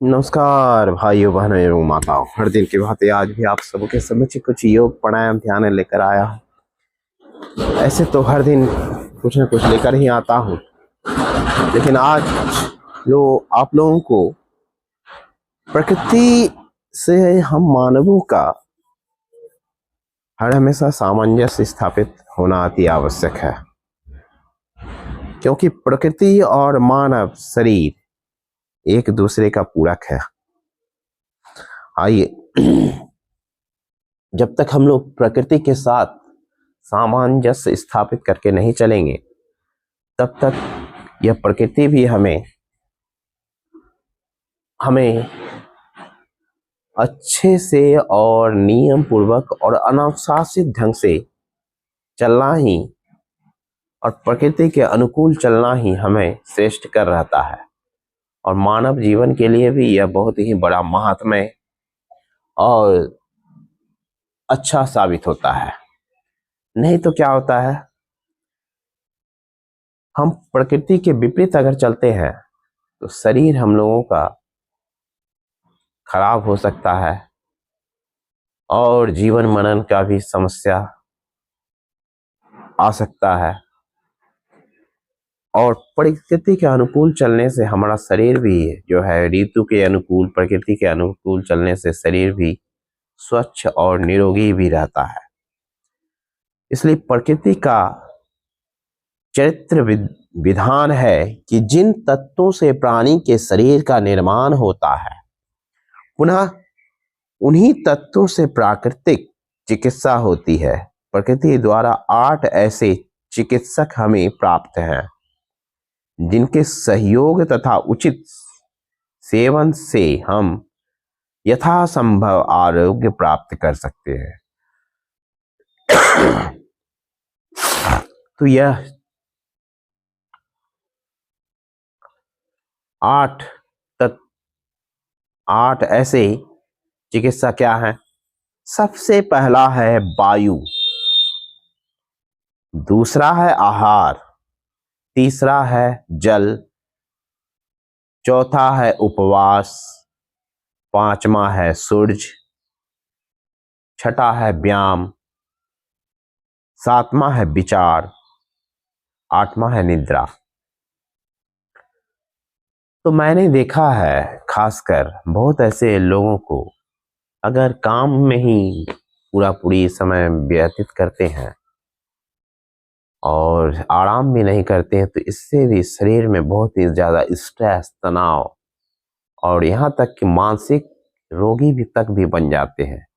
नमस्कार भाइयों बहनों एवं माताओं। हर दिन की भांति आज भी आप सबके समक्ष कुछ योग प्राणायाम ध्यान लेकर आया हूँ। ऐसे तो हर दिन कुछ न कुछ लेकर ही आता हूँ, लेकिन आज जो आप लोगों को प्रकृति से हम मानवों का हर हमेशा सामंजस्य स्थापित होना अति आवश्यक है, क्योंकि प्रकृति और मानव शरीर एक दूसरे का पूरक है। आइए, जब तक हम लोग प्रकृति के साथ सामंजस्य स्थापित करके नहीं चलेंगे, तब तक यह प्रकृति भी हमें अच्छे से और नियम पूर्वक और अनुशासित ढंग से चलना ही और प्रकृति के अनुकूल चलना ही हमें श्रेष्ठ कर रहता है। और मानव जीवन के लिए भी यह बहुत ही बड़ा महात्म्य और अच्छा साबित होता है। नहीं तो क्या होता है, हम प्रकृति के विपरीत अगर चलते हैं तो शरीर हम लोगों का खराब हो सकता है और जीवन मरण का भी समस्या आ सकता है। और प्रकृति के अनुकूल चलने से हमारा शरीर भी जो है ऋतु के अनुकूल, प्रकृति के अनुकूल चलने से शरीर भी स्वच्छ और निरोगी भी रहता है। इसलिए प्रकृति का चरित्र विधान है कि जिन तत्वों से प्राणी के शरीर का निर्माण होता है, पुनः उन्हीं तत्वों से प्राकृतिक चिकित्सा होती है। प्रकृति द्वारा 8 ऐसे चिकित्सक हमें प्राप्त हैं, जिनके सहयोग तथा उचित सेवन से हम यथासंभव आरोग्य प्राप्त कर सकते हैं। तो यह 8 ऐसे चिकित्सा क्या है? सबसे पहला है वायु, दूसरा है आहार, तीसरा है जल, चौथा है उपवास, पांचवा है सूरज, छठा है व्यायाम, सातवां है विचार, आठवां है निद्रा। तो मैंने देखा है, खासकर बहुत ऐसे लोगों को अगर काम में ही पूरी समय व्यतीत करते हैं और आराम भी नहीं करते हैं, तो इससे भी शरीर में बहुत ही ज़्यादा स्ट्रेस, तनाव और यहाँ तक कि मानसिक रोगी भी तक भी बन जाते हैं।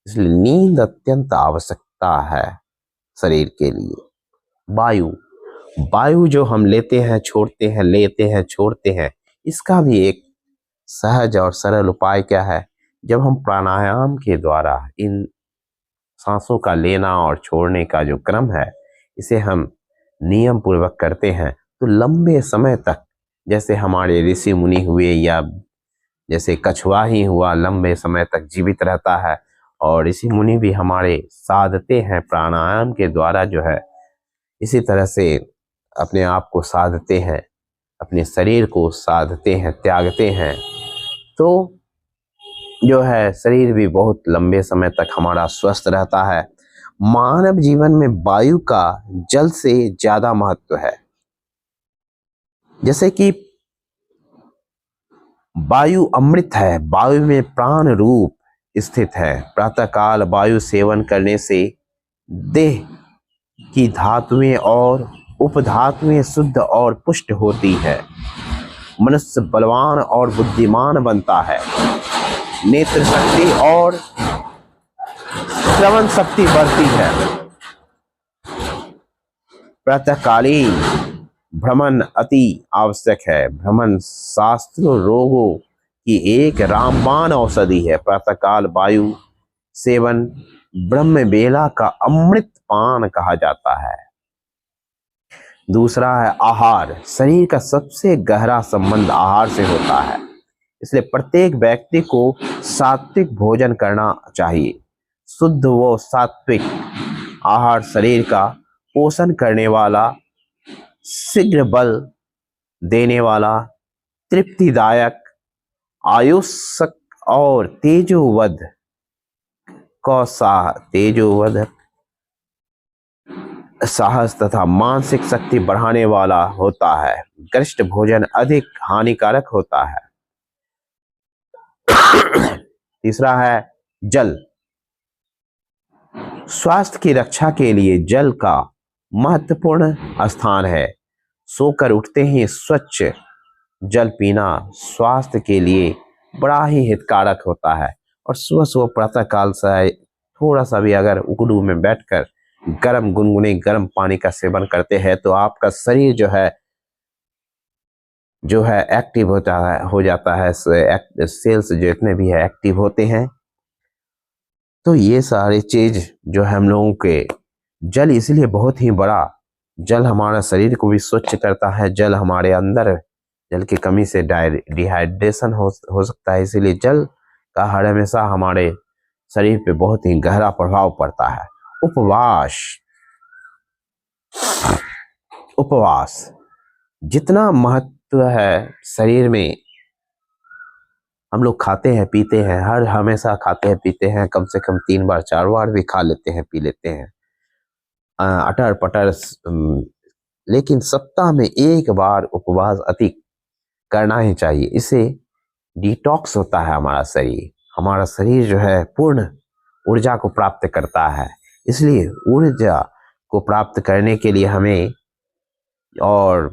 इसलिए नींद अत्यंत आवश्यकता है शरीर के लिए। वायु जो हम लेते हैं छोड़ते हैं, इसका भी एक सहज और सरल उपाय क्या है? जब हम प्राणायाम के द्वारा इन सांसों का लेना और छोड़ने का जो क्रम है, इसे हम नियम पूर्वक करते हैं, तो लंबे समय तक, जैसे हमारे ऋषि मुनि हुए या जैसे कछुआ ही हुआ, लंबे समय तक जीवित रहता है। और ऋषि मुनि भी हमारे साधते हैं प्राणायाम के द्वारा, जो है इसी तरह से अपने आप को साधते हैं, अपने शरीर को साधते हैं, त्यागते हैं, तो जो है शरीर भी बहुत लंबे समय तक हमारा स्वस्थ रहता है। मानव जीवन में वायु का जल से ज्यादा महत्व है। जैसे कि वायु अमृत है, वायु में प्राण रूप स्थित है। प्रातःकाल वायु सेवन करने से देह की धातुएं और उपधातुएं शुद्ध और पुष्ट होती है। मनुष्य बलवान और बुद्धिमान बनता है। नेत्र शक्ति और श्रवण शक्ति बढ़ती है। प्रातःकालीन भ्रमण अति आवश्यक है। भ्रमण शास्त्र रोगों की एक रामबाण औषधि है। प्रातःकाल वायु सेवन ब्रह्म बेला का अमृत पान कहा जाता है। दूसरा है आहार। शरीर का सबसे गहरा संबंध आहार से होता है, इसलिए प्रत्येक व्यक्ति को सात्विक भोजन करना चाहिए। शुद्ध व सात्विक आहार शरीर का पोषण करने वाला, शीघ्र बल देने वाला, तृप्तिदायक आयुष्क और तेजोवध तेजोवध साहस तथा मानसिक शक्ति बढ़ाने वाला होता है। गरिष्ठ भोजन अधिक हानिकारक होता है। तीसरा है जल। स्वास्थ्य की रक्षा के लिए जल का महत्वपूर्ण स्थान है। सोकर उठते ही स्वच्छ जल पीना स्वास्थ्य के लिए बड़ा ही हितकारक होता है। और सुबह सुबह प्रातः काल से थोड़ा सा भी अगर उगड़ू में बैठकर गर्म गुनगुने गर्म पानी का सेवन करते हैं तो आपका शरीर जो है एक्टिव हो जाता है। सेल्स जितने भी है एक्टिव होते हैं। तो ये सारी चीज जो है हम लोगों के जल इसलिए बहुत ही बड़ा, जल हमारा शरीर को भी स्वच्छ करता है। जल हमारे अंदर जल की कमी से डिहाइड्रेशन हो सकता है। इसीलिए जल का हर हमेशा हमारे शरीर पे बहुत ही गहरा प्रभाव पड़ता है। उपवास जितना महत्व है शरीर में, हम लोग खाते हैं पीते हैं, हर हमेशा खाते हैं पीते हैं, कम से कम 3 बार 4 बार भी खा लेते हैं पी लेते हैं अटर पटर, लेकिन सप्ताह में 1 बार उपवास अति करना ही चाहिए। इससे डिटॉक्स होता है हमारा शरीर जो है पूर्ण ऊर्जा को प्राप्त करता है। इसलिए ऊर्जा को प्राप्त करने के लिए हमें और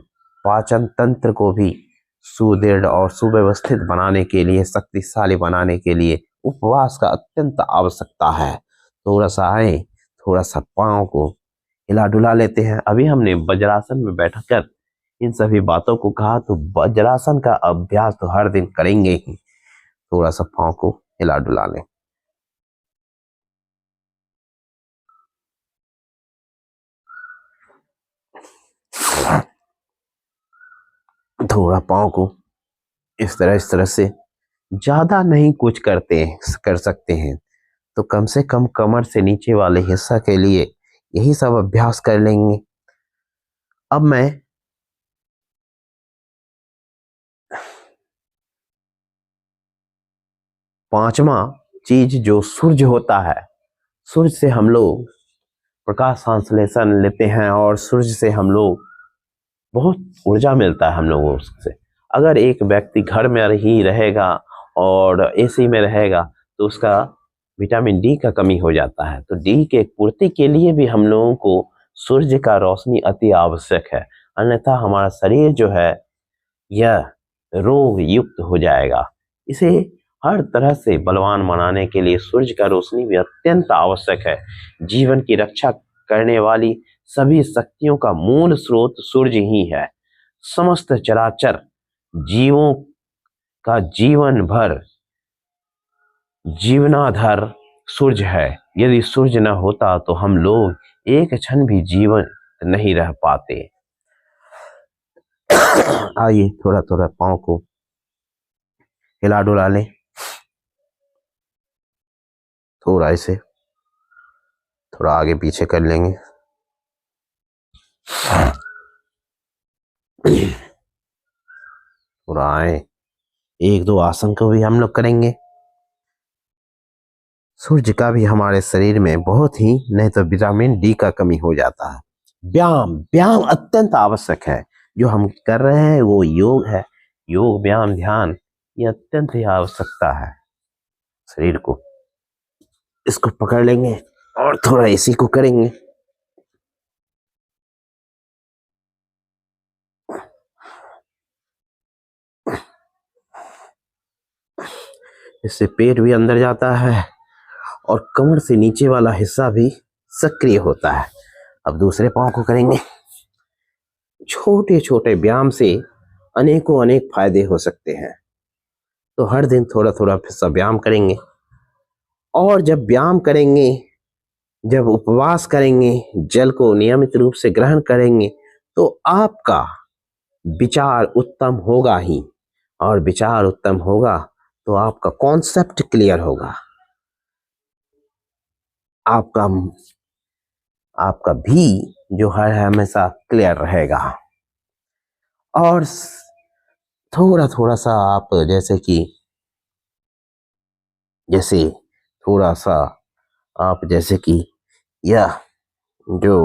पाचन तंत्र को भी सुदृढ़ और सुव्यवस्थित बनाने के लिए, शक्तिशाली बनाने के लिए उपवास का अत्यंत आवश्यकता है। थोड़ा सा पाँव को हिला डुला लेते हैं। अभी हमने वज्रासन में बैठकर इन सभी बातों को कहा, तो वज्रासन का अभ्यास तो हर दिन करेंगे ही। थोड़ा सा पाँव को हिला डुला लें। थोड़ा पाँव को इस तरह से ज्यादा नहीं कुछ कर सकते हैं तो कम से कम कमर से नीचे वाले हिस्सा के लिए यही सब अभ्यास कर लेंगे। अब मैं पांचवा चीज जो सूर्य होता है, सूर्य से हम लोग प्रकाश संश्लेषण लेते हैं और सूर्य से हम लोग बहुत ऊर्जा मिलता है हम लोगों से। अगर एक व्यक्ति घर में ही रहेगा और एसी में रहेगा तो उसका विटामिन डी का कमी हो जाता है। तो डी के पूर्ति के लिए भी हम लोगों को सूर्य का रोशनी अति आवश्यक है, अन्यथा हमारा शरीर जो है यह रोग युक्त हो जाएगा। इसे हर तरह से बलवान बनाने के लिए सूर्य का रोशनी भी अत्यंत आवश्यक है। जीवन की रक्षा करने वाली सभी शक्तियों का मूल स्रोत सूर्य ही है। समस्त चराचर जीवों का जीवन भर जीवनाधार सूर्य है। यदि सूर्य न होता तो हम लोग एक क्षण भी जीवन नहीं रह पाते। आइए थोड़ा थोड़ा पाँव को हिला डुला लें, थोड़ा ऐसे थोड़ा आगे पीछे कर लेंगे। थोड़ा आए, 1-2 आसन को भी हम लोग करेंगे। सूर्य का भी हमारे शरीर में बहुत ही, नहीं तो विटामिन डी का कमी हो जाता है। व्यायाम अत्यंत आवश्यक है। जो हम कर रहे हैं वो योग है। योग व्यायाम ध्यान ये अत्यंत ही आवश्यकता है शरीर को। इसको पकड़ लेंगे और थोड़ा इसी को करेंगे। इससे पेट भी अंदर जाता है और कमर से नीचे वाला हिस्सा भी सक्रिय होता है। अब दूसरे पांव को करेंगे। छोटे छोटे व्यायाम से अनेक फायदे हो सकते हैं। तो हर दिन थोड़ा थोड़ा हिस्सा व्यायाम करेंगे। और जब व्यायाम करेंगे, जब उपवास करेंगे, जल को नियमित रूप से ग्रहण करेंगे तो आपका विचार उत्तम होगा ही। और विचार उत्तम होगा तो आपका कॉन्सेप्ट क्लियर होगा, आपका भी जो है हमेशा क्लियर रहेगा। और थोड़ा थोड़ा सा आप जैसे कि जैसे थोड़ा सा आप जैसे कि यह जो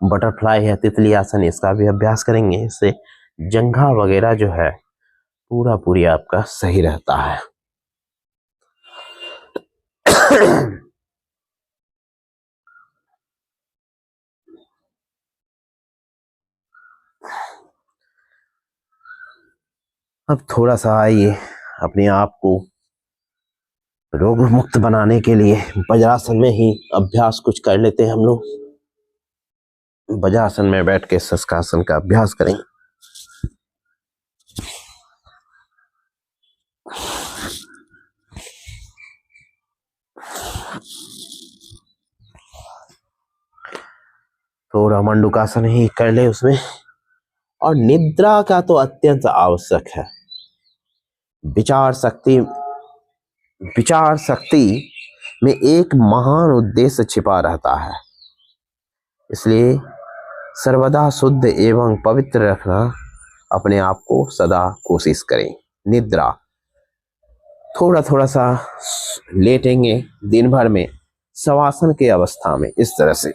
बटरफ्लाई है, तितली आसन, इसका भी अभ्यास करेंगे। इससे जंघा वगैरह जो है पूरा पूरी आपका सही रहता है। अब थोड़ा सा आइए अपने आप को रोग मुक्त बनाने के लिए वज्रासन में ही अभ्यास कुछ कर लेते हैं हम लोग। वज्रासन में बैठ के शशकासन का अभ्यास करेंगे। थोड़ा मंडूकासन ही कर ले उसमें। और निद्रा का तो अत्यंत आवश्यक है। विचार शक्ति में एक महान उद्देश्य छिपा रहता है, इसलिए सर्वदा शुद्ध एवं पवित्र रखना अपने आप को सदा कोशिश करें। निद्रा थोड़ा थोड़ा सा लेटेंगे दिन भर में शवासन के अवस्था में, इस तरह से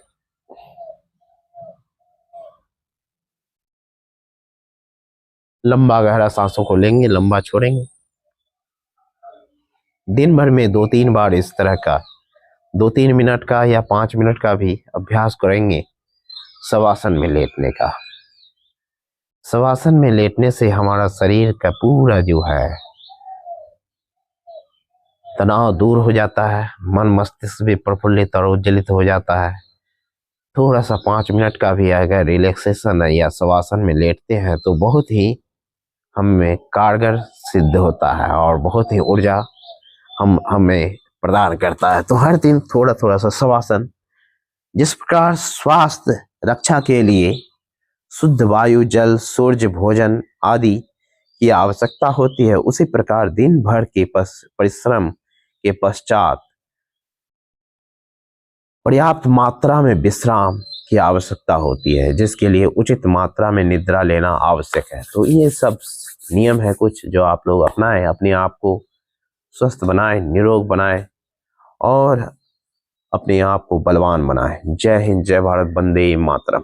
लंबा गहरा सांसों को लेंगे, लंबा छोड़ेंगे। दिन भर में 2-3 बार इस तरह का 2-3 मिनट का या 5 मिनट का भी अभ्यास करेंगे शवासन में लेटने का। शवासन में लेटने से हमारा शरीर का पूरा जो है तनाव दूर हो जाता है, मन मस्तिष्क भी प्रफुल्लित और उज्जवलित हो जाता है। थोड़ा सा 5 मिनट का भी अगर रिलैक्सेशन या शवासन में लेटते हैं तो बहुत ही हमें कारगर सिद्ध होता है और बहुत ही ऊर्जा हमें प्रदान करता है। तो हर दिन थोड़ा थोड़ा सा शवासन, जिस प्रकार स्वास्थ्य रक्षा के लिए शुद्ध वायु, जल, सूर्य, भोजन आदि की आवश्यकता होती है, उसी प्रकार दिन भर के परिश्रम के पश्चात पर्याप्त मात्रा में विश्राम की आवश्यकता होती है, जिसके लिए उचित मात्रा में निद्रा लेना आवश्यक है। तो ये सब नियम है कुछ जो आप लोग अपनाएं, अपने आप को स्वस्थ बनाएं, निरोग बनाएं और अपने आप को बलवान बनाएं। जय हिंद, जय भारत, वंदे मातरम।